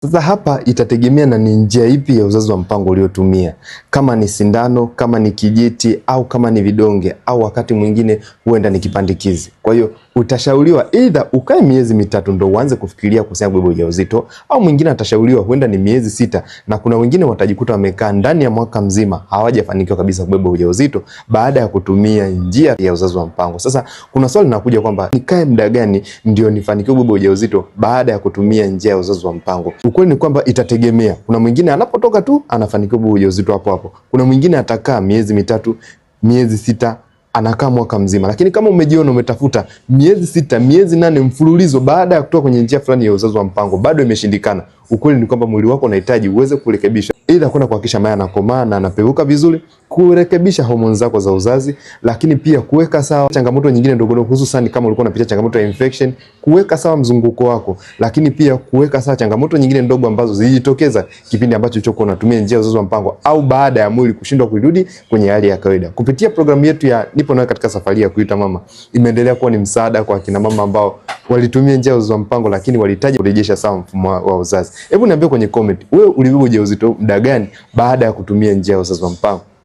Sasa hapa itategemea na ni njia ipi ya uzazi wa mpango uliotumia. Kama ni sindano, kama ni kijiti, au kama ni vidonge, au wakati mwingine huenda ni kipandikizi. Kwa hiyo utashauriwa either ukae miezi mitatu ndo uanze kufikiria kuhusiana kubeba ujauzito, au mwingine atashauriwa huenda ni miezi 6, na kuna wengine watajikuta wamekaa ndani ya mwaka mzima hawajafanikiwa kabisa kubeba ujauzito baada ya kutumia njia ya uzazi wa mpango. Sasa kuna swali linakuja kwamba nikae muda gani ndio nifanikiwe kubeba ujauzito baada ya kutumia njia ya uzazi wa mpango? Ukweli ni kwamba itategemea. Kuna mwingine anapotoka tu anafanikiwa kubeba ujauzito hapo hapo. Kuna mwingine atakaa miezi mitatu, miezi 6, anakaa mwaka mzima. Lakini kama umejiona umetafuta miezi 6, miezi 8 mfululizo baada ya kutoka kwenye njia fulani ya uzazi wa mpango bado imeshindikana, ukweli ni kwamba mwili wako unahitaji uweze kurekebisha, ili kwenda kuhakikisha mayai yanakomaa na yanapeuka vizuri, kurekebisha homoni zako za uzazi, lakini pia kuweka sawa changamoto nyingine ndogo ndogo, hususan kama ulikuwa unapitia changamoto ya infection, kuweka sawa mzunguko wako, lakini pia kuweka sawa changamoto nyingine ndogo ambazo zilijitokeza kipindi ambacho ulichokuwa unatumia njia ya uzazi wa mpango au baada ya mwili kushindwa kurudi kwenye hali ya kawaida. Kupitia programu yetu ya Nipo Nawe katika safari ya kuita mama, imeendelea kuwa ni msaada kwa kina mama ambao walitumia njia ya uzazi wa mpango lakini walihitaji kurejesha sawa mfumo wa uzazi. Hebu niambie kwenye comment, wewe ulibeba ujauzito muda gani baada ya kutumia njia ya uzazi wa mpango?